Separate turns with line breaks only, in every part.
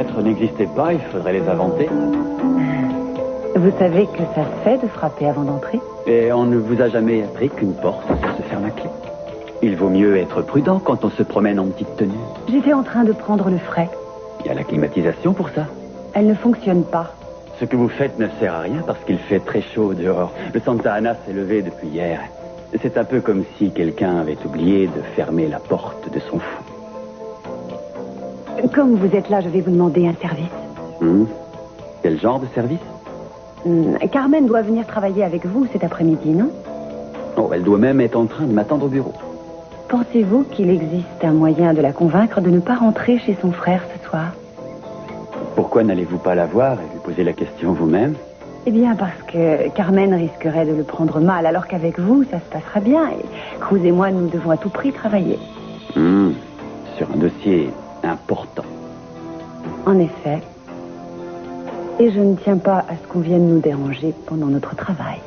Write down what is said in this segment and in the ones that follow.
fenêtres n'existaient pas, il faudrait les inventer.
Vous savez que ça se fait de frapper avant d'entrer?
Et on ne vous a jamais appris qu'une porte, ça se ferme à clé. Il vaut mieux être prudent quand on se promène en petite tenue.
J'étais en train de prendre le frais.
Il y a la climatisation pour ça.
Elle ne fonctionne pas.
Ce que vous faites ne sert à rien parce qu'il fait très chaud dehors. Le Santa Ana s'est levé depuis hier. C'est un peu comme si quelqu'un avait oublié de fermer la porte de son fou.
Comme vous êtes là, je vais vous demander un service.
Quel genre de service?
Carmen doit venir travailler avec vous cet après-midi, non?
Oh, elle doit même être en train de m'attendre au bureau.
Pensez-vous qu'il existe un moyen de la convaincre de ne pas rentrer chez son frère ce soir?
Pourquoi n'allez-vous pas la voir et lui poser la question vous-même?
Eh bien, parce que Carmen risquerait de le prendre mal, alors qu'avec vous, ça se passera bien. Et Cruz et moi, nous devons à tout prix travailler.
Sur un dossier important.
En effet. Et je ne tiens pas à ce qu'on vienne nous déranger pendant notre travail.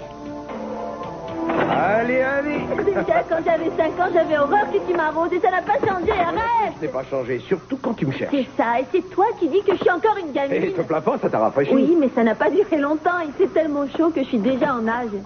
Allez, allez.
Déjà, quand j'avais 5 ans, j'avais horreur que tu m'arroses et ça n'a pas changé, arrête.
Je n'ai pas changé, surtout quand tu me cherches.
C'est ça, et c'est toi qui dis que je suis encore une gamine.
Et te plains pas, ça t'a rafraîchi.
Oui, mais ça n'a pas duré longtemps, il fait tellement chaud que je suis déjà en âge.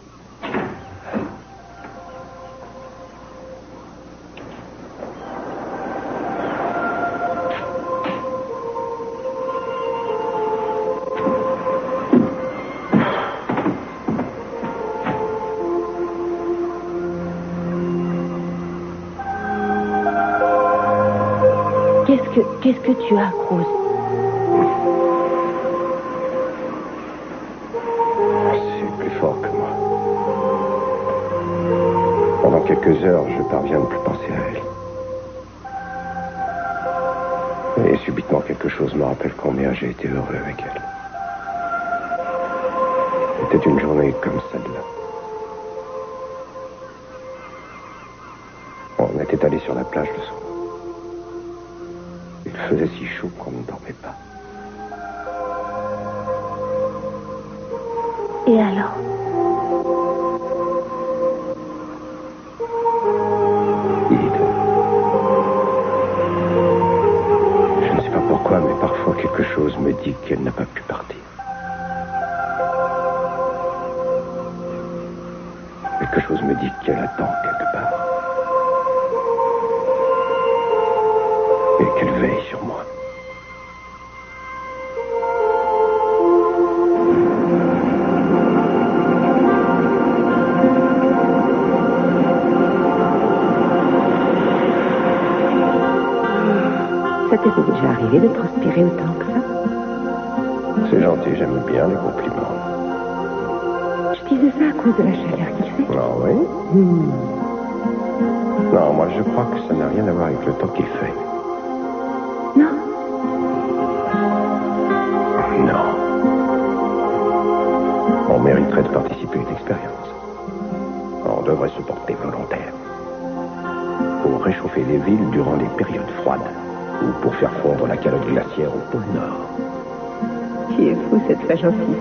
Qu'est-ce que tu as, Cruz?
C'est plus fort que moi. Pendant quelques heures, je parviens à ne plus penser à elle. Et subitement, quelque chose me rappelle combien j'ai été heureux avec elle. C'était une journée comme celle-là. On était allé sur la plage le soir. Il faisait si chaud qu'on ne dormait pas.
Et alors?
Je ne sais pas pourquoi, mais parfois quelque chose me dit qu'elle n'a pas pu partir. Quelque chose me dit qu'elle attend quelque part. Et qu'elle veille sur moi.
Ça t'était déjà arrivé de transpirer autant que ça?
C'est gentil, j'aime bien les compliments.
Je disais ça à cause de la chaleur qu'il fait.
Ah oui? Non, moi je crois que ça n'a rien à voir avec le temps qu'il fait.
Non?
Non. On mériterait de participer à une expérience. On devrait se porter volontaire. Pour réchauffer les villes durant les périodes froides. Ou pour faire fondre la calotte glaciaire au pôle Nord.
Tu es fou cette fois, j'en suis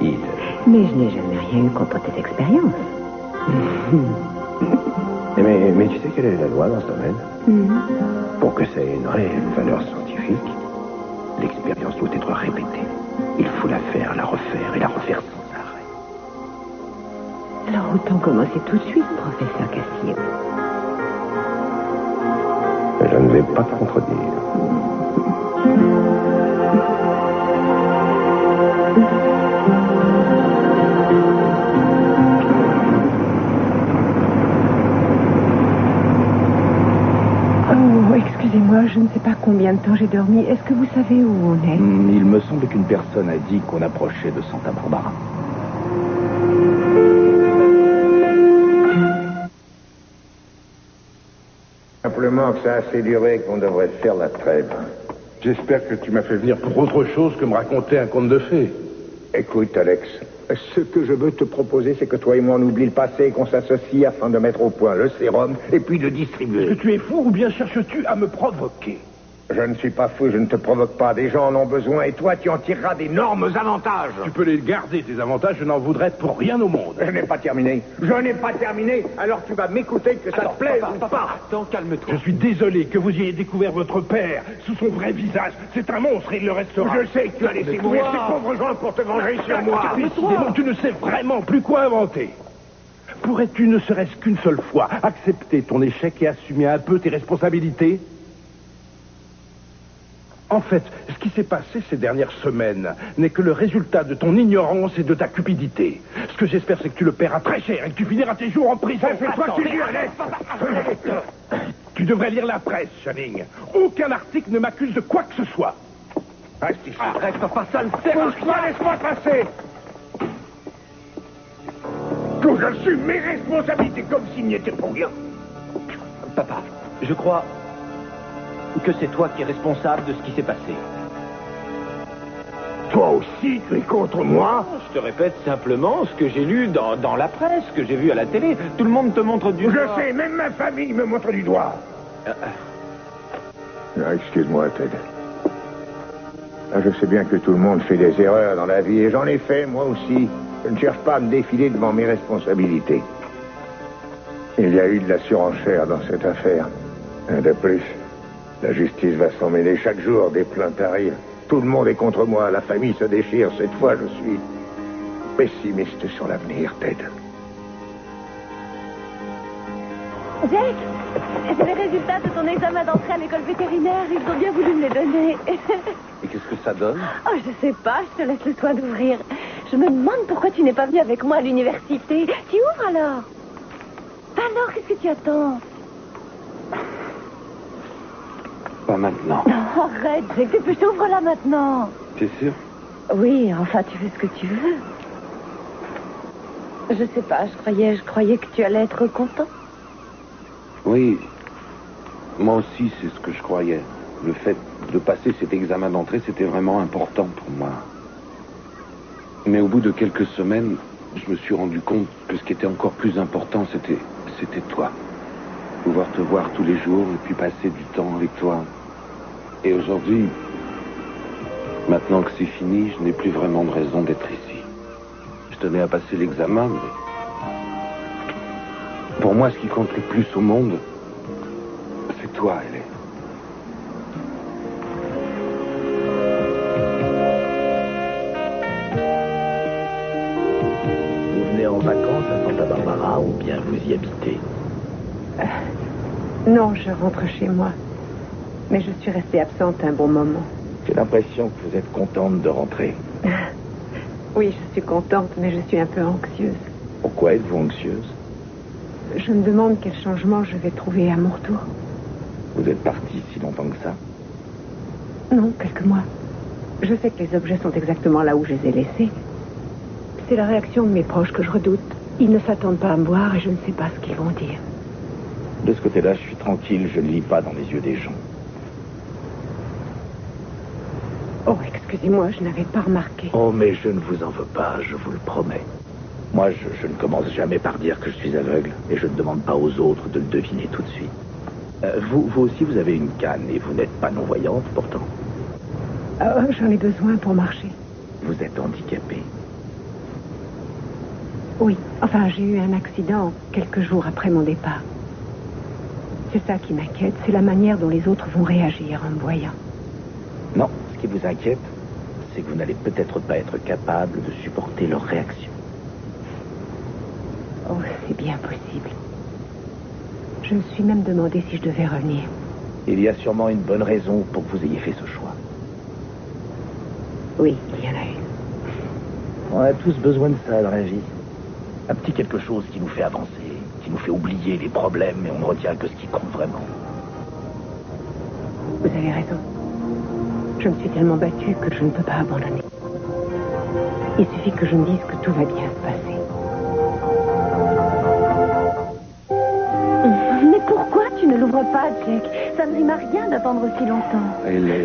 sûre. Mais je n'ai jamais rien eu contre tes expériences.
mais tu sais quelle est la loi dans ce domaine? Pour que ça ait une réelle valeur scientifique, l'expérience doit être répétée. Il faut la faire, la refaire et la refaire sans arrêt.
Alors autant commencer tout de suite, professeur Castillo.
Je ne vais pas te contredire.
Oh, excusez-moi, je ne sais pas combien de temps j'ai dormi. Est-ce que vous savez où on est?
Il me semble qu'une personne a dit qu'on approchait de Santa Barbara.
Simplement que ça a assez duré qu'on devrait faire la trêve.
J'espère que tu m'as fait venir pour autre chose que me raconter un conte de fées.
Écoute, Alex, ce que je veux te proposer, c'est que toi et moi on oublie le passé et qu'on s'associe afin de mettre au point le sérum et puis de distribuer.
Est-ce que tu es fou ou bien cherches-tu à me provoquer?
Je ne suis pas fou, je ne te provoque pas. Des gens en ont besoin et toi, tu en tireras d'énormes avantages.
Tu peux les garder, tes avantages, je n'en voudrais pour rien au monde.
Je n'ai pas terminé. Je n'ai pas terminé. Alors tu vas m'écouter que ça te plaise ou pas.
Attends, calme-toi.
Je suis désolé que vous ayez découvert votre père sous son vrai visage. C'est un monstre et il le restera.
Je sais que tu as laissé mourir ces pauvres gens pour te venger sur moi.
Décidément, tu ne sais vraiment plus quoi inventer. Pourrais-tu, ne serait-ce qu'une seule fois, accepter ton échec et assumer un peu tes responsabilités? En fait, ce qui s'est passé ces dernières semaines n'est que le résultat de ton ignorance et de ta cupidité. Ce que j'espère, c'est que tu le paieras très cher et que tu finiras tes jours en prison.
C'est toi qui dis, Alex.
Tu devrais lire la presse, Channing. Aucun article ne m'accuse de quoi que ce soit.
Reste ici.
Arrête, papa, ça ne sert à
Pousse-toi, laisse-moi passer. Que j'assume mes responsabilités comme s'il n'y était pour rien.
Papa, je crois que c'est toi qui es responsable de ce qui s'est passé.
Toi aussi, tu es contre moi?
Je te répète simplement ce que j'ai lu dans la presse, ce que j'ai vu à la télé. Tout le monde te montre du doigt.
Je sais, même ma famille me montre du doigt. Excuse-moi, Ted. Je sais bien que tout le monde fait des erreurs dans la vie, et j'en ai fait, moi aussi. Je ne cherche pas à me défiler devant mes responsabilités. Il y a eu de la surenchère dans cette affaire. Et de plus, la justice va s'en mêler chaque jour, des plaintes arrivent. Tout le monde est contre moi, la famille se déchire. Cette fois, je suis pessimiste sur l'avenir, Ted.
Jack, c'est les résultats de ton examen d'entrée à l'école vétérinaire. Ils ont bien voulu me les donner.
Et qu'est-ce que ça donne?
Oh, je sais pas, je te laisse le soin d'ouvrir. Je me demande pourquoi tu n'es pas venu avec moi à l'université. Tu ouvres alors? Alors, qu'est-ce que tu attends?
Pas maintenant.
Non, arrête, Jack, je t'ouvre là maintenant.
T'es sûr?
Oui, enfin, tu fais ce que tu veux. Je sais pas, je croyais que tu allais être content.
Oui, moi aussi, c'est ce que je croyais. Le fait de passer cet examen d'entrée, c'était vraiment important pour moi. Mais au bout de quelques semaines, je me suis rendu compte que ce qui était encore plus important, c'était toi. Pouvoir te voir tous les jours et puis passer du temps avec toi. Et aujourd'hui, maintenant que c'est fini, je n'ai plus vraiment de raison d'être ici. Je tenais à passer l'examen, mais... Pour moi, ce qui compte le plus au monde, c'est toi, Hélène.
Vous venez en vacances à Santa Barbara ou bien vous y habitez?
Non, je rentre chez moi. Mais je suis restée absente un bon moment.
J'ai l'impression que vous êtes contente de rentrer.
Oui, je suis contente, mais je suis un peu anxieuse.
Pourquoi êtes-vous anxieuse?
Je me demande quel changement je vais trouver à mon retour.
Vous êtes partie si longtemps que ça?
Non, quelques mois. Je sais que les objets sont exactement là où je les ai laissés. C'est la réaction de mes proches que je redoute. Ils ne s'attendent pas à me voir et je ne sais pas ce qu'ils vont dire.
De ce côté-là, je suis tranquille, je ne lis pas dans les yeux des gens.
Oh, excusez-moi, je n'avais pas remarqué.
Oh, mais je ne vous en veux pas, je vous le promets. Moi, je ne commence jamais par dire que je suis aveugle, et je ne demande pas aux autres de le deviner tout de suite. Vous aussi, vous avez une canne, et vous n'êtes pas non-voyante, pourtant.
J'en ai besoin pour marcher.
Vous êtes handicapée.
Oui, enfin, j'ai eu un accident quelques jours après mon départ. C'est ça qui m'inquiète, c'est la manière dont les autres vont réagir en me voyant.
Non, ce qui vous inquiète, c'est que vous n'allez peut-être pas être capable de supporter leur réaction.
Oh, c'est bien possible. Je me suis même demandé si je devais revenir.
Il y a sûrement une bonne raison pour que vous ayez fait ce choix.
Oui, il y en a une.
On a tous besoin de ça dans la vie. Un petit quelque chose qui nous fait avancer, qui nous fait oublier les problèmes, et on ne retient que ce qui compte vraiment.
Vous avez raison. Je me suis tellement battue que je ne peux pas abandonner. Il suffit que je me dise que tout va bien se passer.
Mais pourquoi tu ne l'ouvres pas, Jack? Ça ne rime à rien d'attendre aussi longtemps.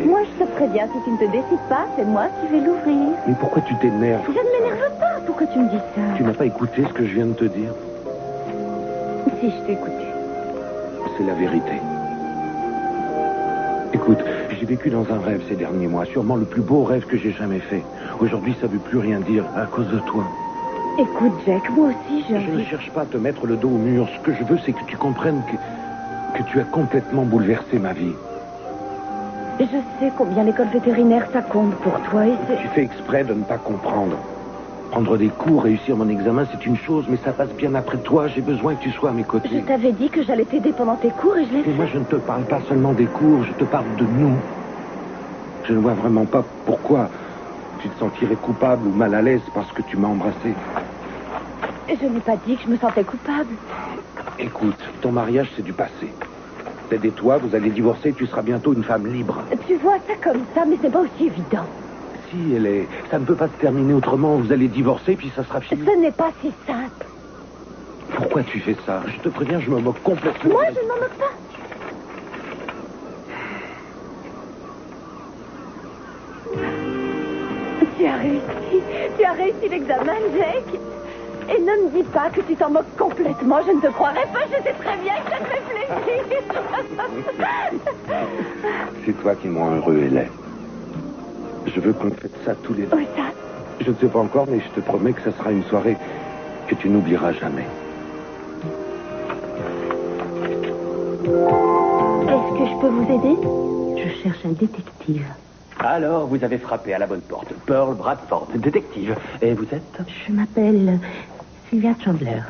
Moi, je te préviens, si tu ne te décides pas, c'est moi qui vais l'ouvrir.
Mais pourquoi tu t'énerves?
Je ne m'énerve pas. Pourquoi tu me dis ça?
Tu n'as pas écouté ce que je viens de te dire?
Si, je t'ai écouté.
C'est la vérité. Écoute, j'ai vécu dans un rêve ces derniers mois, sûrement le plus beau rêve que j'ai jamais fait. Aujourd'hui, ça veut plus rien dire à cause de toi.
Écoute, Jack, moi aussi,
Je ne cherche pas à te mettre le dos au mur. Ce que je veux, c'est que tu comprennes que tu as complètement bouleversé ma vie.
Je sais combien l'école vétérinaire, ça compte pour toi et c'est...
Tu fais exprès de ne pas comprendre. Prendre des cours, réussir mon examen, c'est une chose, mais ça passe bien après toi. J'ai besoin que tu sois à mes côtés.
Je t'avais dit que j'allais t'aider pendant tes cours et je l'ai
Mais
fait.
moi, je ne te parle pas seulement des cours, je te parle de nous. Je ne vois vraiment pas pourquoi tu te sentirais coupable ou mal à l'aise parce que tu m'as embrassé.
Je n'ai pas dit que je me sentais coupable.
Écoute, ton mariage, c'est du passé. Ted et toi, vous allez divorcer, tu seras bientôt une femme libre.
Tu vois ça comme ça, mais c'est pas aussi évident.
Si, ça ne peut pas se terminer autrement. Vous allez divorcer, puis ça sera fini.
Ce n'est pas si simple.
Pourquoi tu fais ça? Je te préviens, je me moque complètement.
Moi, je ne m'en moque pas. Tu as réussi. Tu as réussi l'examen, Jake. Et ne me dis pas que tu t'en moques complètement. Je ne te croirais pas. Je sais très bien que ça te fait plaisir.
C'est toi qui me rends heureux, Hélène. Je veux qu'on fête ça tous les deux.
Oui, ça.
Je ne sais pas encore, mais je te promets que ça sera une soirée que tu n'oublieras jamais.
Est-ce que je peux vous aider? Je cherche un détective.
Alors, vous avez frappé à la bonne porte. Pearl Bradford, détective. Et vous êtes?
Je m'appelle Sylvia Chandler.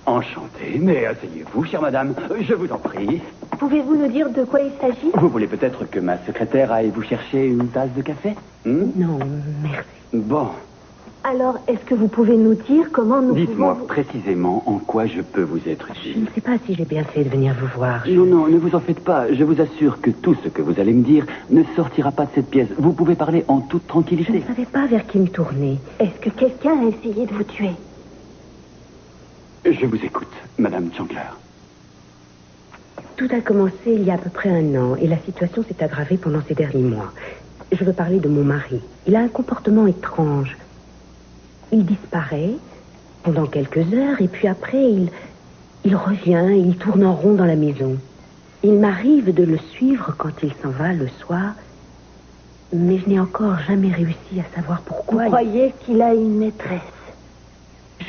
Enchanté, mais asseyez-vous, chère madame. Je vous en prie.
Pouvez-vous nous dire de quoi il s'agit?
Vous voulez peut-être que ma secrétaire aille vous chercher une tasse de café?
Non, merci.
Bon.
Alors, est-ce que vous pouvez nous dire comment nous
Dites-moi
pouvons...
précisément en quoi je peux vous être
Je
utile.
ne sais pas si j'ai bien fait de venir vous voir.
Non, ne vous en faites pas. Je vous assure que tout ce que vous allez me dire ne sortira pas de cette pièce. Vous pouvez parler en toute
Je
tranquillité.
ne savais pas vers qui me tourner. Est-ce que quelqu'un a essayé de vous tuer?
Je vous écoute, madame Chandler.
Tout a commencé il y a à peu près 1 an et la situation s'est aggravée pendant ces derniers mois. Je veux parler de mon mari. Il a un comportement étrange. Il disparaît pendant quelques heures et puis après il revient et il tourne en rond dans la maison. Il m'arrive de le suivre quand il s'en va le soir, mais je n'ai encore jamais réussi à savoir pourquoi.
Vous croyez qu'il a une maîtresse?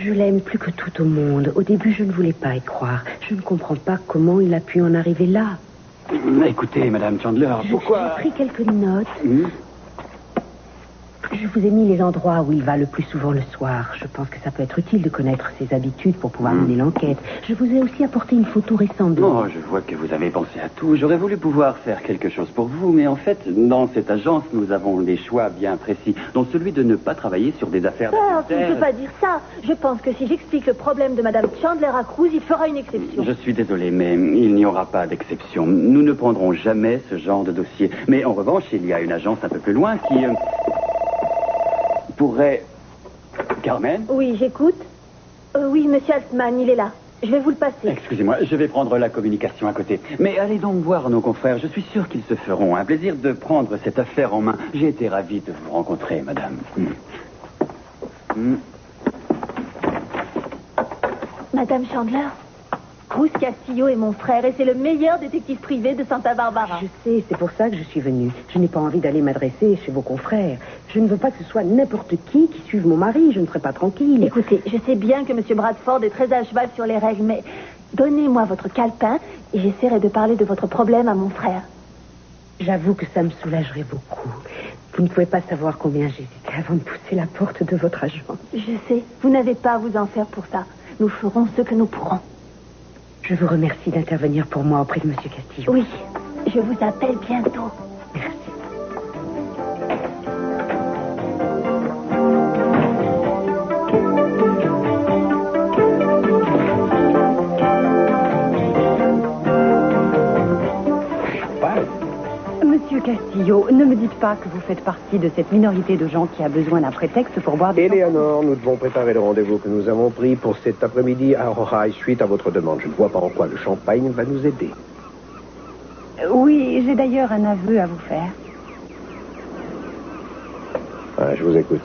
Je l'aime plus que tout au monde. Au début, je ne voulais pas y croire. Je ne comprends pas comment il a pu en arriver là.
Écoutez, madame Chandler, pourquoi...
J'ai pris quelques notes. Je vous ai mis les endroits où il va le plus souvent le soir. Je pense que ça peut être utile de connaître ses habitudes pour pouvoir mener l'enquête. Je vous ai aussi apporté une photo récente de lui.
Oh, je vois que vous avez pensé à tout. J'aurais voulu pouvoir faire quelque chose pour vous, mais en fait, dans cette agence, nous avons des choix bien précis, dont celui de ne pas travailler sur des affaires
Tu ne
d'affaires.
peux pas dire ça. Je pense que si j'explique le problème de Madame Chandler à Cruz, il fera une exception.
Je suis désolé, mais il n'y aura pas d'exception. Nous ne prendrons jamais ce genre de dossier. Mais en revanche, il y a une agence un peu plus loin qui pourrait... Carmen?
Oui, j'écoute. Oui, monsieur Altman, il est là. Je vais vous le passer.
Excusez-moi, je vais prendre la communication à côté. Mais allez donc voir nos confrères. Je suis sûr qu'ils se feront un plaisir de prendre cette affaire en main. J'ai été ravi de vous rencontrer, madame.
Madame Chandler, Cruz Castillo est mon frère et c'est le meilleur détective privé de Santa Barbara.
Je sais, c'est pour ça que je suis venue. Je n'ai pas envie d'aller m'adresser chez vos confrères. Je ne veux pas que ce soit n'importe qui suive mon mari. Je ne serai pas tranquille.
Écoutez, je sais bien que monsieur Bradford est très à cheval sur les règles, mais donnez-moi votre calepin et j'essaierai de parler de votre problème à mon frère.
J'avoue que ça me soulagerait beaucoup. Vous ne pouvez pas savoir combien j'hésitais avant de pousser la porte de votre agence.
Je sais, vous n'avez pas à vous en faire pour ça. Nous ferons ce que nous pourrons.
Je vous remercie d'intervenir pour moi auprès de monsieur Castillo.
Oui, je vous appelle bientôt.
Merci.
Monsieur Castillo, ne me dites pas que vous faites partie de cette minorité de gens qui a besoin d'un prétexte pour boire des...
Éléonore, nous devons préparer le rendez-vous que nous avons pris pour cet après-midi à Ojai suite à votre demande. Je ne vois pas en quoi le champagne va nous aider.
Oui, j'ai d'ailleurs un aveu à vous faire.
Ah, je vous écoute.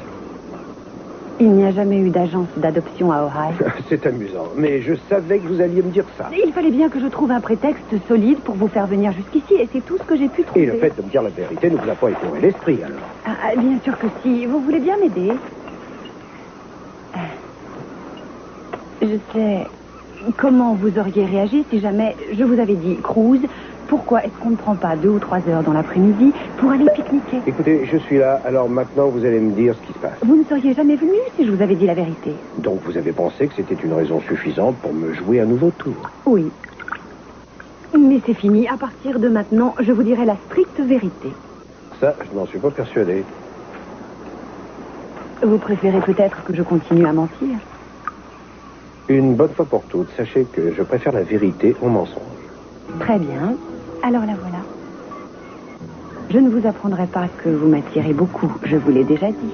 Il n'y a jamais eu d'agence d'adoption à Ohio.
C'est amusant, mais je savais que vous alliez me dire ça.
Il fallait bien que je trouve un prétexte solide pour vous faire venir jusqu'ici, et c'est tout ce que j'ai pu trouver.
Et le fait de me dire la vérité ne vous a pas éclairé l'esprit, alors.
Ah, bien sûr que si. Vous voulez bien m'aider? Je sais comment vous auriez réagi si jamais je vous avais dit, Cruz, pourquoi est-ce qu'on ne prend pas 2 ou 3 heures dans l'après-midi pour aller pique-niquer?
Écoutez, je suis là, alors maintenant vous allez me dire ce qui se passe.
Vous ne seriez jamais venu si je vous avais dit la vérité.
Donc vous avez pensé que c'était une raison suffisante pour me jouer un nouveau tour?
Oui. Mais c'est fini. À partir de maintenant, je vous dirai la stricte vérité.
Ça, je n'en suis pas persuadé.
Vous préférez peut-être que je continue à mentir?
Une bonne fois pour toutes, sachez que je préfère la vérité au mensonge.
Très bien. Alors la voilà. Je ne vous apprendrai pas que vous m'attirez beaucoup. Je vous l'ai déjà dit.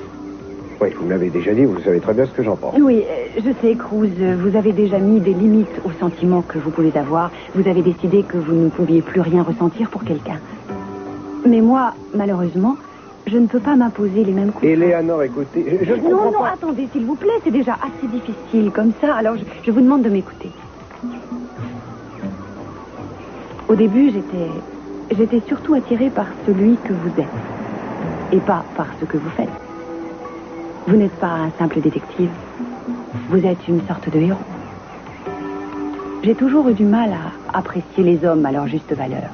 Oui, vous me l'avez déjà dit, vous savez très bien ce que j'en pense.
Oui, je sais, Cruz, vous avez déjà mis des limites aux sentiments que vous pouvez avoir. Vous avez décidé que vous ne pouviez plus rien ressentir pour quelqu'un. Mais moi, malheureusement, je ne peux pas m'imposer les mêmes contraintes.
Éléanore, écoutez, je ne comprends
Non,
pas.
attendez, s'il vous plaît, c'est déjà assez difficile comme ça, alors je vous demande de m'écouter. Au début, j'étais surtout attirée par celui que vous êtes, et pas par ce que vous faites. Vous n'êtes pas un simple détective, vous êtes une sorte de héros. J'ai toujours eu du mal à apprécier les hommes à leur juste valeur.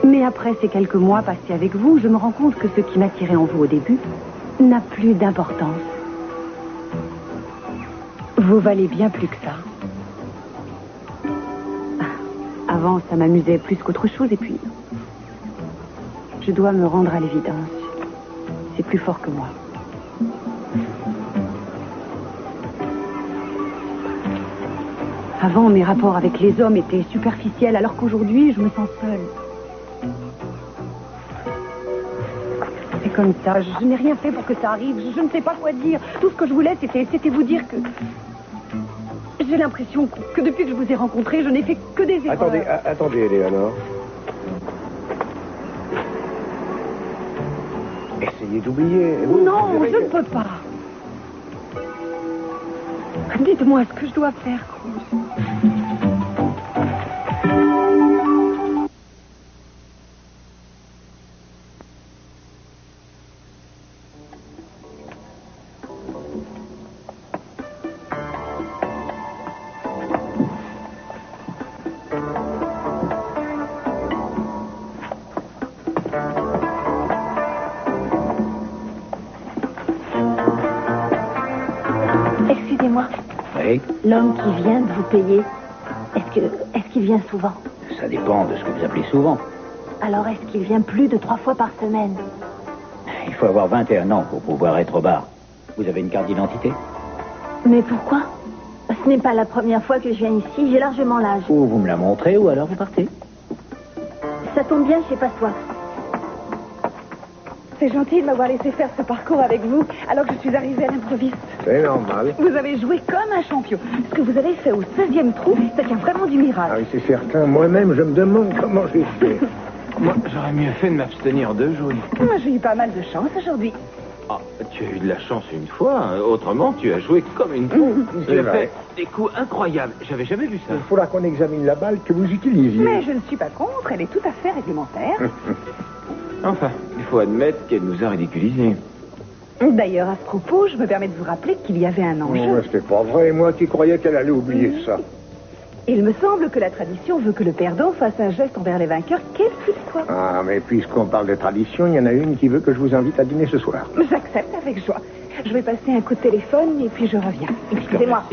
Mais après ces quelques mois passés avec vous, je me rends compte que ce qui m'attirait en vous au début n'a plus d'importance. Vous valez bien plus que ça. Avant, ça m'amusait plus qu'autre chose, et puis... je dois me rendre à l'évidence. C'est plus fort que moi. Avant, mes rapports avec les hommes étaient superficiels, alors qu'aujourd'hui, je me sens seule. C'est comme ça, je n'ai rien fait pour que ça arrive, je ne sais pas quoi dire. Tout ce que je voulais, c'était vous dire que... J'ai l'impression que depuis que je vous ai rencontré, je n'ai fait que des erreurs.
Attendez, Éléanore. Essayez d'oublier.
Non, je ne peux pas. Dites-moi ce que je dois faire, Cruz.
Excusez-moi,
Oui,
l'homme qui vient de vous payer, est-ce qu'il vient souvent?
ça dépend de ce que vous appelez souvent.
Alors est-ce qu'il vient plus de 3 fois par semaine?
Il faut avoir 21 ans pour pouvoir être au bar. Vous avez une carte d'identité?
Mais pourquoi? Ce n'est pas la première fois que je viens ici, j'ai largement l'âge.
Ou vous me la montrez, ou alors vous partez.
Ça tombe bien, je sais pas toi.
C'est gentil de m'avoir laissé faire ce parcours avec vous, alors que je suis arrivée à l'improviste.
C'est normal.
Vous avez joué comme un champion. Ce que vous avez fait au 16e trou, ça tient vraiment du miracle.
Ah oui, c'est certain. Moi-même, je me demande comment j'ai fait.
Moi, j'aurais mieux fait de m'abstenir de jouer.
Moi, j'ai eu pas mal de chance aujourd'hui.
Ah, tu as eu de la chance une fois. Autrement, tu as joué comme une poule. Tu as fait des coups incroyables. J'avais jamais vu ça.
Il faudra qu'on examine la balle que vous utilisiez.
Mais je ne suis pas contre, elle est tout à fait réglementaire.
Enfin, il faut admettre qu'elle nous a ridiculisés.
D'ailleurs, à ce propos, je me permets de vous rappeler qu'il y avait un enjeu.
Oh, c'était pas vrai. Moi qui croyais qu'elle allait oublier ça.
Il me semble que la tradition veut que le perdant fasse un geste envers les vainqueurs, quel qu'il soit.
Ah, mais puisqu'on parle de tradition, il y en a une qui veut que je vous invite à dîner ce soir.
J'accepte avec joie. Je vais passer un coup de téléphone et puis je reviens.
Excusez-moi.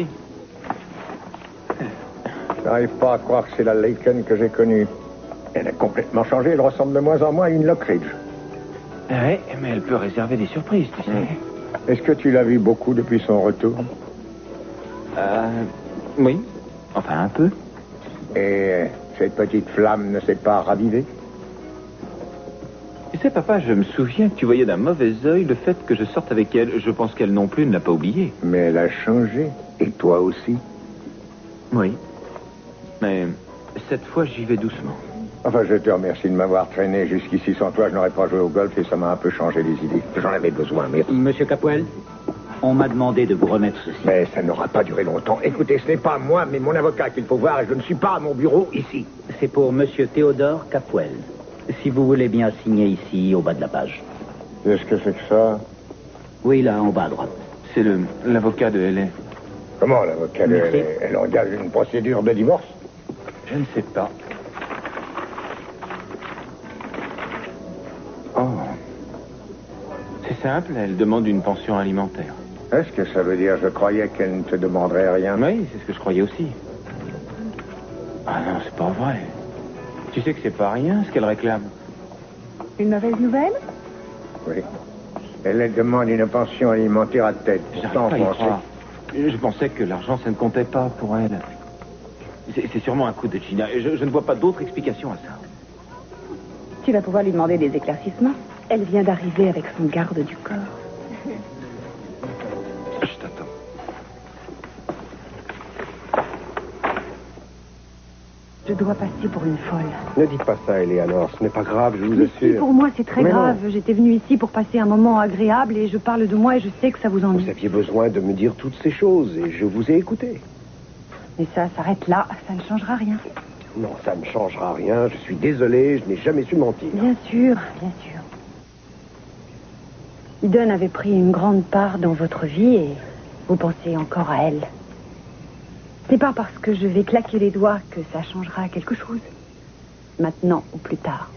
Je n'arrive pas à croire que c'est la Laken que j'ai connue. Elle a complètement changé. Elle ressemble de moins en moins à une Lockridge.
Oui, mais elle peut réserver des surprises, tu sais.
Est-ce que tu l'as vu beaucoup depuis son retour?
Oui. Enfin, un peu.
Et cette petite flamme ne s'est pas ravivée?
Tu sais, papa, je me souviens que tu voyais d'un mauvais œil le fait que je sorte avec elle. Je pense qu'elle non plus ne l'a pas oublié.
Mais elle a changé. Et toi aussi?
Oui. Mais cette fois, j'y vais doucement.
Enfin, je te remercie de m'avoir traîné jusqu'ici. Sans toi, je n'aurais pas joué au golf et ça m'a un peu changé les idées. J'en avais besoin, merci.
Monsieur Capwell, on m'a demandé de vous remettre ceci.
Mais ça n'aura pas duré longtemps. Écoutez, ce n'est pas moi, mais mon avocat qu'il faut voir et je ne suis pas à mon bureau ici.
C'est pour Monsieur Théodore Capwell. Si vous voulez bien signer ici, au bas de la page.
Qu'est-ce que c'est que ça?
Oui, là, en bas à droite.
C'est l'avocat de L.A.
Comment, l'avocat? Elle engage une procédure de divorce?
Je ne sais pas. Oh. C'est simple, elle demande une pension alimentaire.
Est-ce que ça veut dire, je croyais qu'elle ne te demanderait rien?
Oui, c'est ce que je croyais aussi. Ah non, c'est pas vrai. Tu sais que c'est pas rien, ce qu'elle réclame.
Une mauvaise nouvelle?
Oui. Elle demande une pension alimentaire à tête.
J'arrive pas à y croire. Je pensais que l'argent, ça ne comptait pas pour elle. C'est sûrement un coup de Gina. Je ne vois pas d'autre explication à ça.
Tu vas pouvoir lui demander des éclaircissements. Elle vient d'arriver avec son garde du corps.
Je t'attends.
Je dois passer pour une folle.
Ne dites pas ça, Eleanor. Ce n'est pas grave, je vous
Mais si,
assure.
pour moi, c'est très
Mais
grave.
non.
J'étais venue ici pour passer un moment agréable et je parle de moi et je sais que ça vous ennuie.
Vous aviez besoin de me dire toutes ces choses et je vous ai écouté.
Mais ça s'arrête là. Ça ne changera rien.
Non, ça ne changera rien. Je suis désolé, je n'ai jamais su mentir.
Bien sûr, bien sûr. Eden avait pris une grande part dans votre vie et vous pensez encore à elle. C'est pas parce que je vais claquer les doigts que ça changera quelque chose. Maintenant ou plus tard.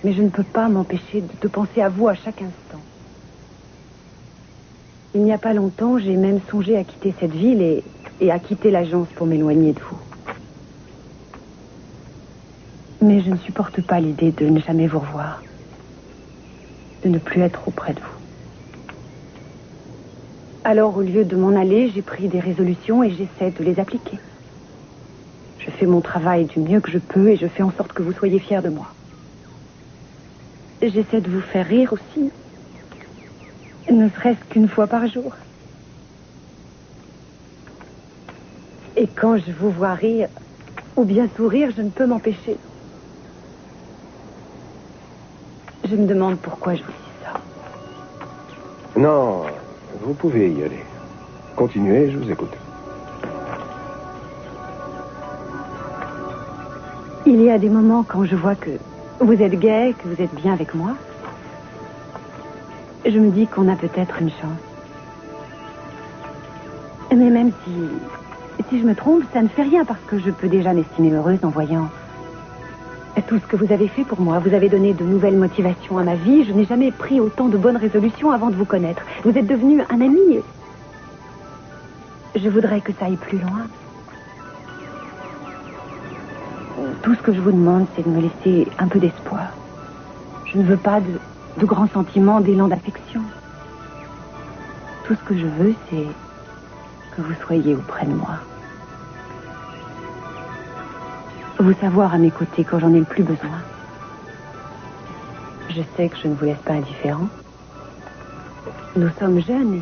Mais je ne peux pas m'empêcher de penser à vous à chaque instant. Il n'y a pas longtemps, j'ai même songé à quitter cette ville et à quitter l'agence pour m'éloigner de vous. Mais je ne supporte pas l'idée de ne jamais vous revoir. De ne plus être auprès de vous. Alors, au lieu de m'en aller, j'ai pris des résolutions et j'essaie de les appliquer. Je fais mon travail du mieux que je peux et je fais en sorte que vous soyez fiers de moi. J'essaie de vous faire rire aussi. Ne serait-ce qu'une fois par jour. Et quand je vous vois rire, ou bien sourire, je ne peux m'empêcher. Je me demande pourquoi je vous dis ça.
Non, vous pouvez y aller. Continuez, je vous écoute.
Il y a des moments quand je vois que vous êtes gai, que vous êtes bien avec moi. Je me dis qu'on a peut-être une chance. Mais même si je me trompe, ça ne fait rien parce que je peux déjà m'estimer heureuse en voyant tout ce que vous avez fait pour moi. Vous avez donné de nouvelles motivations à ma vie. Je n'ai jamais pris autant de bonnes résolutions avant de vous connaître. Vous êtes devenu un ami. Je voudrais que ça aille plus loin. Tout ce que je vous demande, c'est de me laisser un peu d'espoir. Je ne veux pas de grands sentiments, d'élan d'affection. Tout ce que je veux, c'est que vous soyez auprès de moi. Vous savoir à mes côtés quand j'en ai le plus besoin. Je sais que je ne vous laisse pas indifférent. Nous sommes jeunes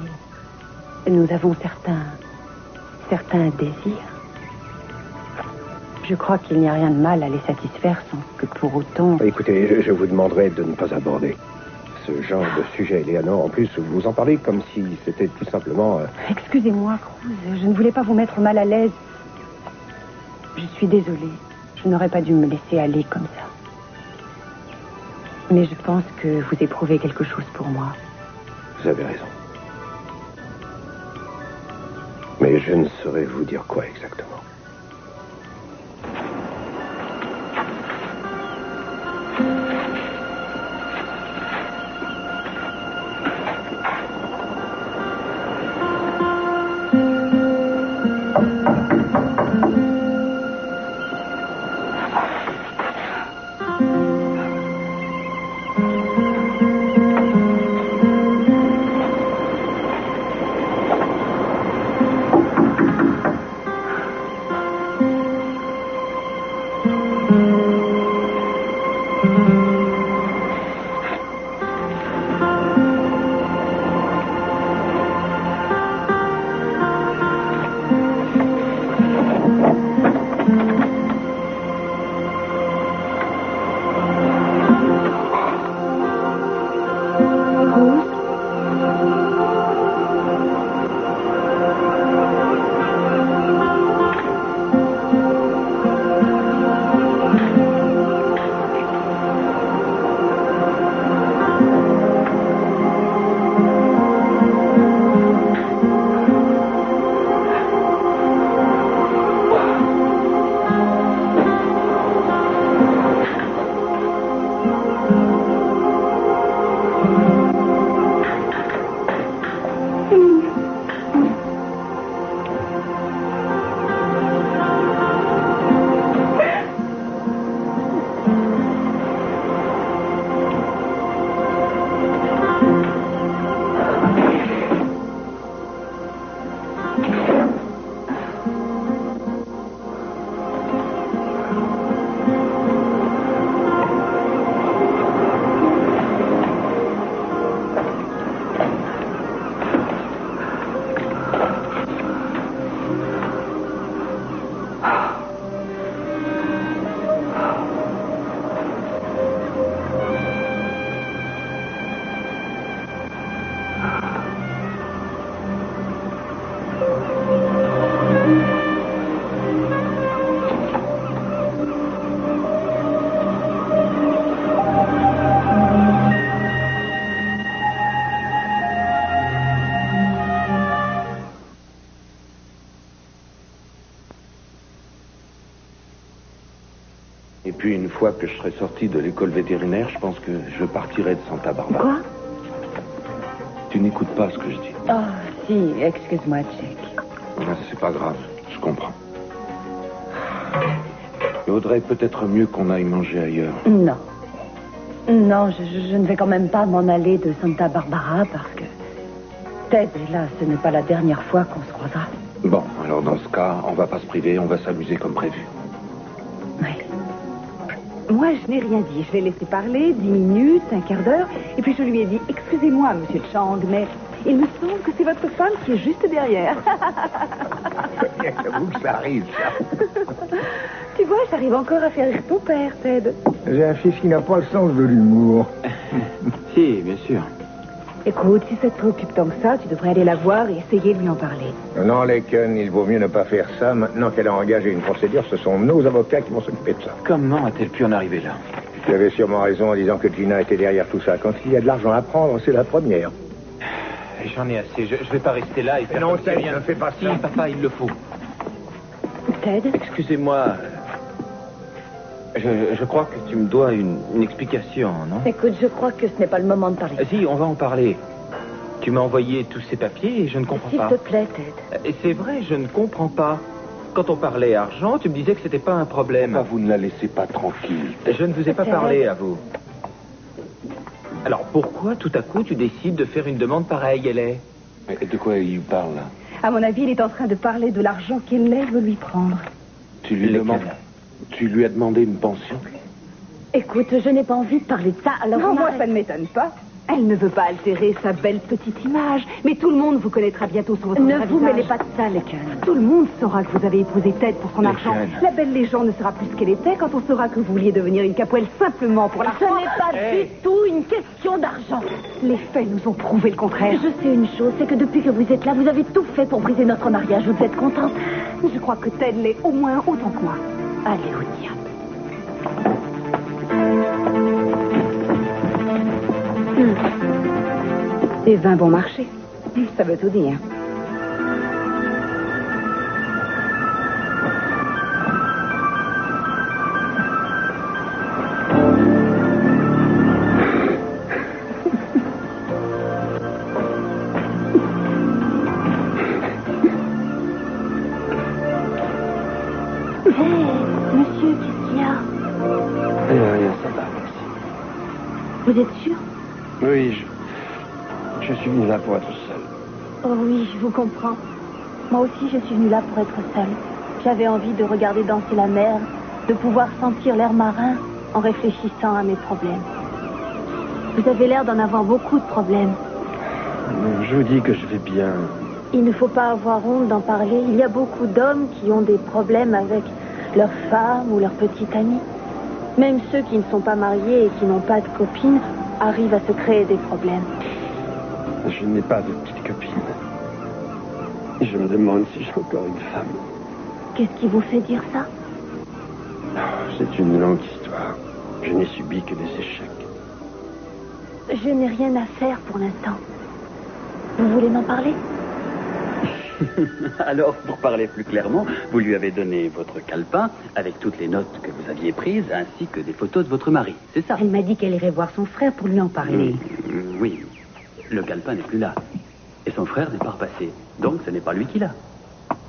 et nous avons certains désirs. Je crois qu'il n'y a rien de mal à les satisfaire sans que pour autant...
Écoutez, je vous demanderai de ne pas aborder ce genre de sujet, Eleanor. En plus, vous en parlez comme si c'était tout simplement...
Excusez-moi, Cruz, je ne voulais pas vous mettre mal à l'aise. Je suis désolée. Je n'aurais pas dû me laisser aller comme ça. Mais je pense que vous éprouvez quelque chose pour moi.
Vous avez raison. Mais je ne saurais vous dire quoi exactement.
Et puis, une fois que je serai sorti de l'école vétérinaire, je pense que je partirai de Santa Barbara.
Quoi?
Tu n'écoutes pas ce que je dis.
Oh, si, excuse-moi, Jack.
C'est pas grave, je comprends. Il vaudrait peut-être mieux qu'on aille manger ailleurs.
Non. Non, je ne vais quand même pas m'en aller de Santa Barbara parce que... Ted, là, ce n'est pas la dernière fois qu'on se croisera.
Bon, alors dans ce cas, on va pas se priver, on va s'amuser comme prévu.
Oui.
Moi, je n'ai rien dit. Je l'ai laissé parler 10 minutes, un quart d'heure, et puis je lui ai dit, excusez-moi, monsieur Chang, mais il me semble que c'est votre femme qui est juste derrière.
J'avoue que ça arrive, ça.
Tu vois, j'arrive encore à faire rire ton père, Ted.
J'ai un fils qui n'a pas le sens de l'humour.
Si, bien sûr.
Écoute, si ça te préoccupe tant que ça, tu devrais aller la voir et essayer de lui en parler.
Non, Laken, il vaut mieux ne pas faire ça. Maintenant qu'elle a engagé une procédure, ce sont nos avocats qui vont s'occuper de ça.
Comment a-t-elle pu en arriver là?
Tu avais sûrement raison en disant que Gina était derrière tout ça. Quand il y a de l'argent à prendre, c'est la première.
J'en ai assez. Je vais pas rester là et faire
Non,
comme si
Ted,
rien.
ne fais pas
Si,
ça.
papa, il le faut.
Ted?
Excusez-moi. Je crois que tu me dois une explication, non?
Écoute, je crois que ce n'est pas le moment de parler.
Si, on va en parler. Tu m'as envoyé tous ces papiers et je ne comprends
S'il
pas.
te plaît, Ted.
Et c'est vrai, je ne comprends pas. Quand on parlait argent, tu me disais que c'était pas un problème.
Pourquoi vous ne la laissez pas tranquille?
Je ne vous ai pas
Ted.
parlé à vous. Alors pourquoi tout à coup tu décides de faire une demande pareille, elle est?
Mais de quoi il parle, là?
À mon avis, il est en train de parler de l'argent qu'Hélène veut lui prendre.
Tu lui demandes... Tu lui as demandé une pension?
Écoute, je n'ai pas envie de parler de ça, alors
Non,
on
moi,
arrête.
ça ne m'étonne pas. Elle ne veut pas altérer sa belle petite image, mais tout le monde vous connaîtra bientôt sur votre
Ne
vrai
vous
visage.
mêlez pas de ça, Laken.
Tout le monde saura que vous avez épousé Ted pour son
Les
argent.
jeunes.
La belle légende ne sera plus ce qu'elle était quand on saura que vous vouliez devenir une capoelle simplement pour
Ce
l'argent.
n'est pas du tout une question d'argent.
Les faits nous ont prouvé le contraire.
Je sais une chose, c'est que depuis que vous êtes là, vous avez tout fait pour briser notre mariage. Vous êtes contente?
Je crois que Ted l'est au moins autant que moi.
Allez au diable.
Des vins bon marché. Ça veut tout dire.
Monsieur, qu'est-ce qu'il y a?
Rien, ça va, merci.
Vous êtes sûr?
Oui, je suis venu là pour être seul.
Oh oui, je vous comprends. Moi aussi, je suis venue là pour être seule. J'avais envie de regarder danser la mer, de pouvoir sentir l'air marin en réfléchissant à mes problèmes. Vous avez l'air d'en avoir beaucoup de problèmes.
Je vous dis que je vais bien.
Il ne faut pas avoir honte d'en parler. Il y a beaucoup d'hommes qui ont des problèmes avec leur femme ou leur petite amie. Même ceux qui ne sont pas mariés et qui n'ont pas de copine arrivent à se créer des problèmes.
Je n'ai pas de petite copine. Je me demande si j'ai encore une femme.
Qu'est-ce qui vous fait dire ça?
C'est une longue histoire. Je n'ai subi que des échecs.
Je n'ai rien à faire pour l'instant. Vous voulez m'en parler?
Alors, pour parler plus clairement, vous lui avez donné votre calepin avec toutes les notes que vous aviez prises, ainsi que des photos de votre mari, c'est ça?
Elle m'a dit qu'elle irait voir son frère pour lui en parler.
Oui, le calepin n'est plus là. Et son frère n'est pas repassé. Donc, ce n'est pas lui qui l'a.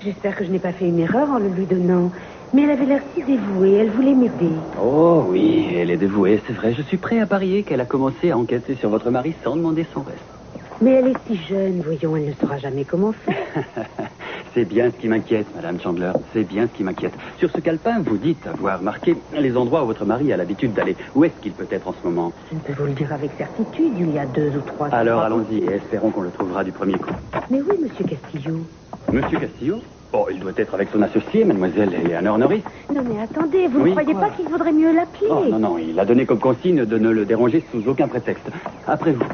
J'espère que je n'ai pas fait une erreur en le lui donnant. Mais elle avait l'air si dévouée, elle voulait m'aider.
Oh oui, elle est dévouée, c'est vrai. Je suis prêt à parier qu'elle a commencé à enquêter sur votre mari sans demander son reste.
Mais elle est si jeune, voyons, elle ne saura jamais comment faire.
C'est bien ce qui m'inquiète, Madame Chandler. C'est bien ce qui m'inquiète. Sur ce calepin, vous dites avoir marqué les endroits où votre mari a l'habitude d'aller. Où est-ce qu'il peut être en ce moment?
Je ne peux vous le dire avec certitude, il y a 2 ou 3
Alors allons-y et espérons qu'on le trouvera du premier coup.
Mais oui, monsieur Castillo.
Monsieur Castillo? Oh, il doit être avec son associé, mademoiselle Eleanor Norris.
Non mais attendez, vous
Oui,
ne croyez
quoi?
pas qu'il vaudrait mieux l'appeler?
Oh, non, non, il a donné comme consigne de ne le déranger sous aucun prétexte. Après vous.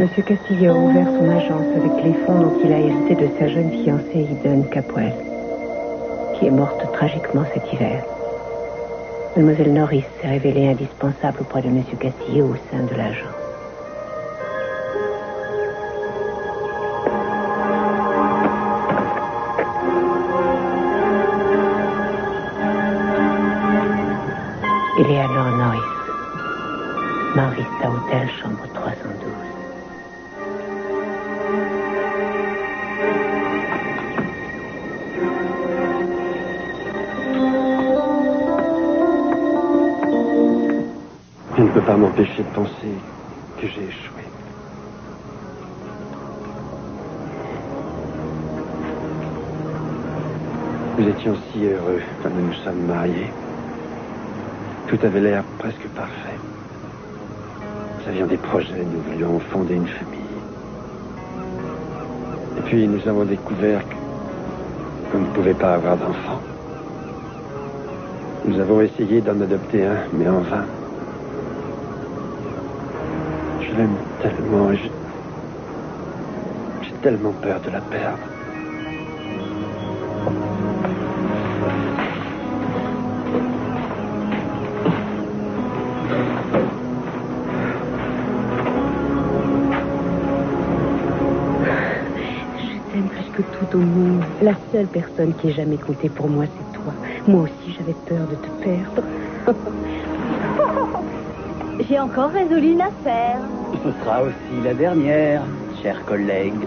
Monsieur Castillo a ouvert son agence avec les fonds dont il a hérité de sa jeune fiancée Eden Capwell, qui est morte tragiquement cet hiver. Mademoiselle Norris s'est révélée indispensable auprès de Monsieur Castillo au sein de l'agence. Eleanor Norris, Marista Hotel, chambre 312.
Je ne peux pas m'empêcher de penser que j'ai échoué. Nous étions si heureux quand nous nous sommes mariés. Tout avait l'air presque parfait. Nous avions des projets, nous voulions fonder une famille. Et puis nous avons découvert qu'on ne pouvait pas avoir d'enfant. Nous avons essayé d'en adopter un, mais en vain. Je l'aime tellement et j'ai tellement peur de la perdre.
Tout au monde. La seule personne qui ait jamais compté pour moi, c'est toi. Moi aussi, j'avais peur de te perdre.
J'ai encore résolu une affaire.
Ce sera aussi la dernière, chers collègues.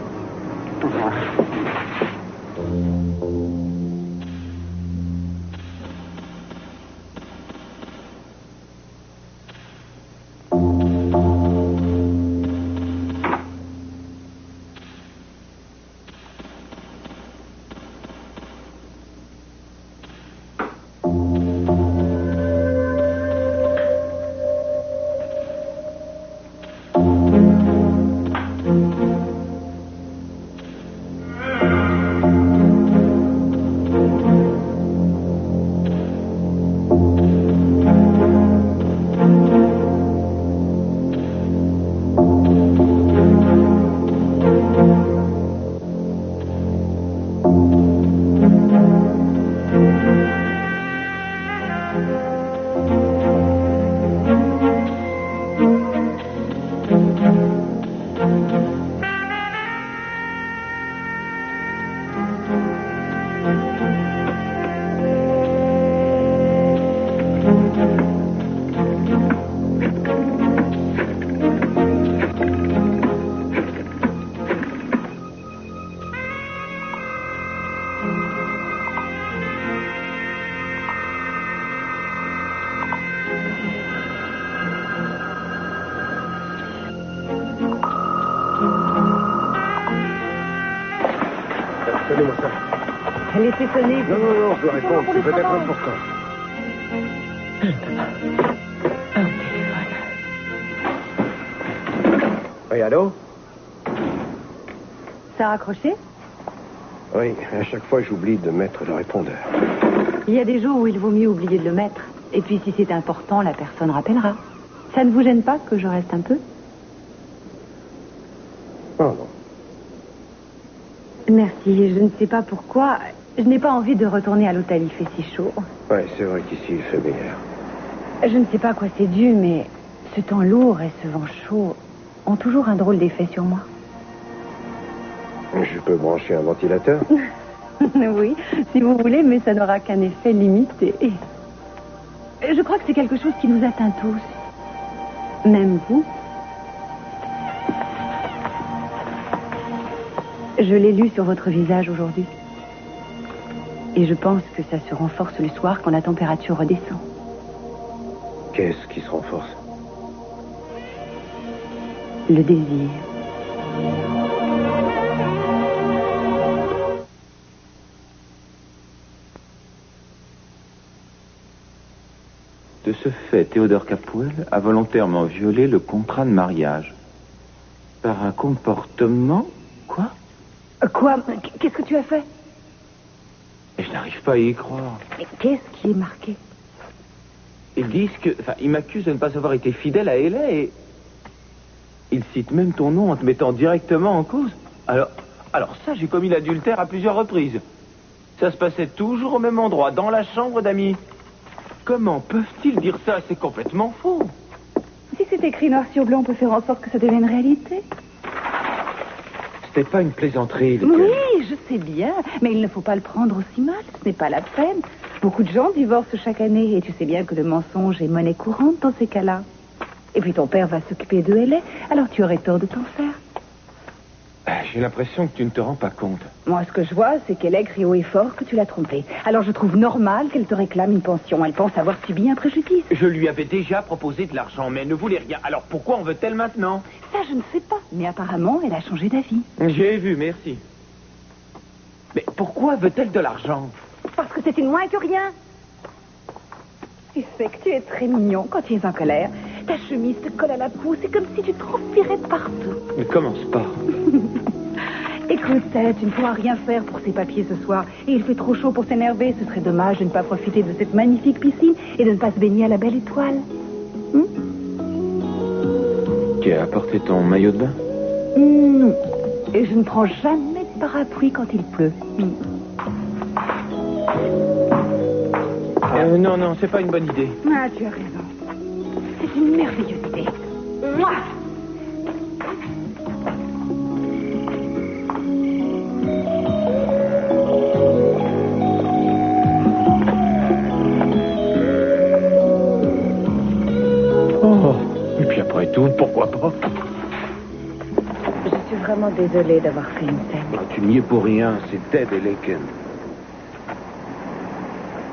Donnez-moi ça.
Elle était sonnée.
Non, je dois répondre. C'est peut-être important.
Je ne peux pas. Un téléphone.
Oui, allô?
Ça a raccroché?
Oui, à chaque fois, j'oublie de mettre le répondeur.
Il y a des jours où il vaut mieux oublier de le mettre. Et puis, si c'est important, la personne rappellera. Ça ne vous gêne pas que je reste un peu?
Oh non.
Merci, je ne sais pas pourquoi. Je n'ai pas envie de retourner à l'hôtel, il fait si chaud.
Oui, c'est vrai qu'ici, il fait meilleur.
Je ne sais pas à quoi c'est dû, mais ce temps lourd et ce vent chaud ont toujours un drôle d'effet sur moi.
Je peux brancher un ventilateur?
Oui, si vous voulez, mais ça n'aura qu'un effet limité. Je crois que c'est quelque chose qui nous atteint tous. Même vous. Je l'ai lu sur votre visage aujourd'hui. Et je pense que ça se renforce le soir quand la température redescend.
Qu'est-ce qui se renforce?
Le désir.
De ce fait, Théodore Capwell a volontairement violé le contrat de mariage. Par un comportement... Quoi?
Quoi? Qu'est-ce que tu as fait?
Et je n'arrive pas à y croire.
Mais qu'est-ce qui est marqué?
Ils disent que... Enfin, ils m'accusent de ne pas avoir été fidèle à Hélène et... Il cite même ton nom en te mettant directement en cause. Alors ça, j'ai commis l'adultère à plusieurs reprises. Ça se passait toujours au même endroit, dans la chambre d'Amy. Comment peuvent-ils dire ça? C'est complètement faux.
Si c'est écrit noir sur blanc, on peut faire en sorte que ça devienne réalité.
C'était pas une plaisanterie.
Oui, je sais bien, mais il ne faut pas le prendre aussi mal. Ce n'est pas la peine. Beaucoup de gens divorcent chaque année, et tu sais bien que le mensonge est monnaie courante dans ces cas-là. Et puis ton père va s'occuper de Hélène, alors tu aurais tort de t'en faire.
J'ai l'impression que tu ne te rends pas compte.
Moi, ce que je vois, c'est qu'Hélène crie haut et fort que tu l'as trompée. Alors je trouve normal qu'elle te réclame une pension. Elle pense avoir subi un préjudice.
Je lui avais déjà proposé de l'argent, mais elle ne voulait rien. Alors pourquoi en veut-elle maintenant?
Ça, je ne sais pas. Mais apparemment, elle a changé d'avis.
J'ai vu, merci. Mais pourquoi veut-elle de l'argent?
Parce que c'est une moins que rien. Tu sais que tu es très mignon quand tu es en colère. Ta chemise te colle à la peau, c'est comme si tu transpirais partout.
Ne commence pas.
Écoute, tu ne pourras rien faire pour ces papiers ce soir. Et il fait trop chaud pour s'énerver. Ce serait dommage de ne pas profiter de cette magnifique piscine et de ne pas se baigner à la belle étoile.
Tu as apporté ton maillot de bain?
Non. Et je ne prends jamais de parapluie quand il pleut.
Non, c'est pas une bonne idée.
Ah, tu as raison. C'est une merveilleuse idée. Mouah.
Oh, et puis après tout, pourquoi pas?
Je suis vraiment désolée d'avoir fait une scène.
Non, tu n'y es pour rien, c'est Ted et Laken.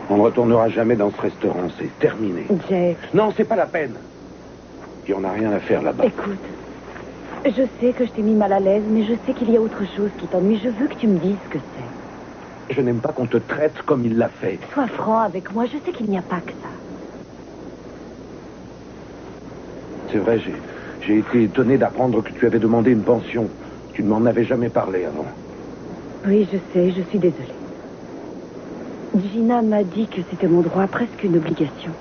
On ne retournera jamais dans ce restaurant, c'est terminé.
Jack.
Non, c'est pas la peine. Puis on n'a rien à faire là-bas.
Écoute, je sais que je t'ai mis mal à l'aise, mais je sais qu'il y a autre chose qui t'ennuie. Je veux que tu me dises ce que c'est.
Je n'aime pas qu'on te traite comme il l'a fait.
Sois franc avec moi, je sais qu'il n'y a pas que ça.
C'est vrai, j'ai été étonné d'apprendre que tu avais demandé une pension. Tu ne m'en avais jamais parlé avant.
Oui, je sais, je suis désolée. Gina m'a dit que c'était mon droit, presque une obligation.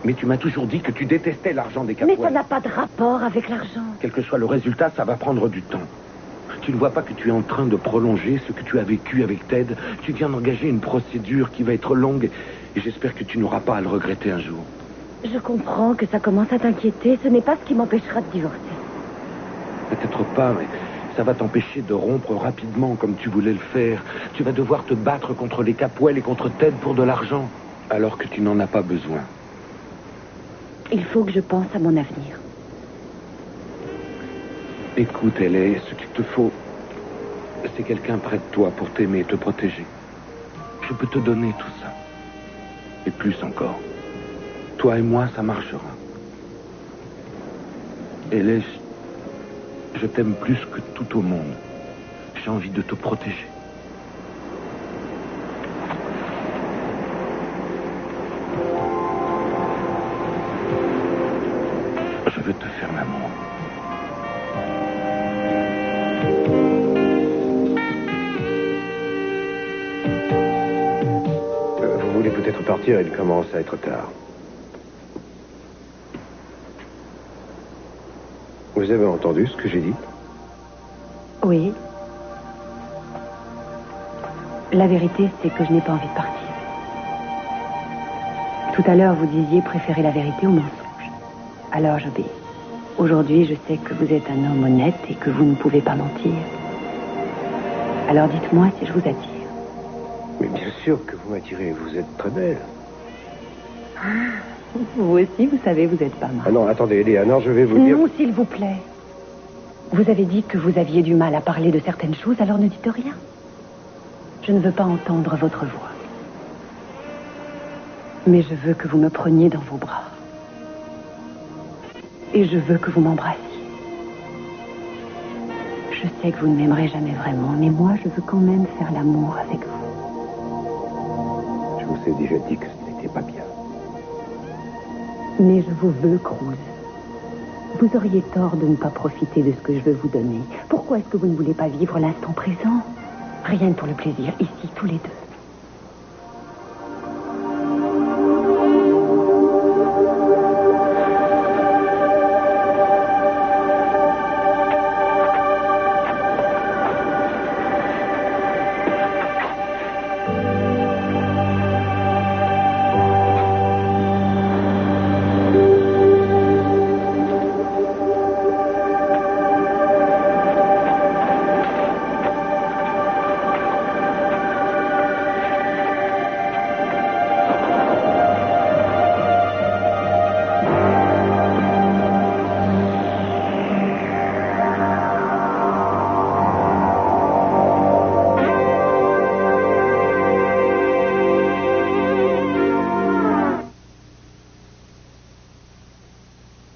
Mais tu m'as toujours dit que tu détestais l'argent des Capoel.
Mais ça n'a pas de rapport avec l'argent.
Quel que soit le résultat, ça va prendre du temps. Tu ne vois pas que tu es en train de prolonger ce que tu as vécu avec Ted? Tu viens d'engager une procédure qui va être longue et j'espère que tu n'auras pas à le regretter un jour.
Je comprends que ça commence à t'inquiéter. Ce n'est pas ce qui m'empêchera de divorcer.
Peut-être pas, mais ça va t'empêcher de rompre rapidement comme tu voulais le faire. Tu vas devoir te battre contre les Capoel et contre Ted pour de l'argent, alors que tu n'en as pas besoin.
Il faut que je pense à mon avenir.
Écoute, Hélène, ce qu'il te faut, c'est quelqu'un près de toi pour t'aimer et te protéger. Je peux te donner tout ça. Et plus encore. Toi et moi, ça marchera. Hélène, je t'aime plus que tout au monde. J'ai envie de te protéger. Je veux te faire l'amour.
Vous voulez peut-être partir, il commence à être tard. Vous avez entendu ce que j'ai dit?
Oui. La vérité, c'est que je n'ai pas envie de partir. Tout à l'heure, vous disiez préférer la vérité au mensonge. Alors j'obéis. Aujourd'hui, je sais que vous êtes un homme honnête et que vous ne pouvez pas mentir. Alors dites-moi si je vous attire.
Mais bien sûr que vous m'attirez, vous êtes très belle.
Vous aussi, vous savez, vous êtes pas mal.
Ah non, attendez, Eleanor, je vais vous dire...
Non, s'il vous plaît. Vous avez dit que vous aviez du mal à parler de certaines choses, alors ne dites rien. Je ne veux pas entendre votre voix. Mais je veux que vous me preniez dans vos bras. Et je veux que vous m'embrassiez. Je sais que vous ne m'aimerez jamais vraiment, mais moi, je veux quand même faire l'amour avec vous.
Je vous ai déjà dit que ce n'était pas bien.
Mais je vous veux, Cruz. Vous auriez tort de ne pas profiter de ce que je veux vous donner. Pourquoi est-ce que vous ne voulez pas vivre l'instant présent? Rien que pour le plaisir, ici, tous les deux.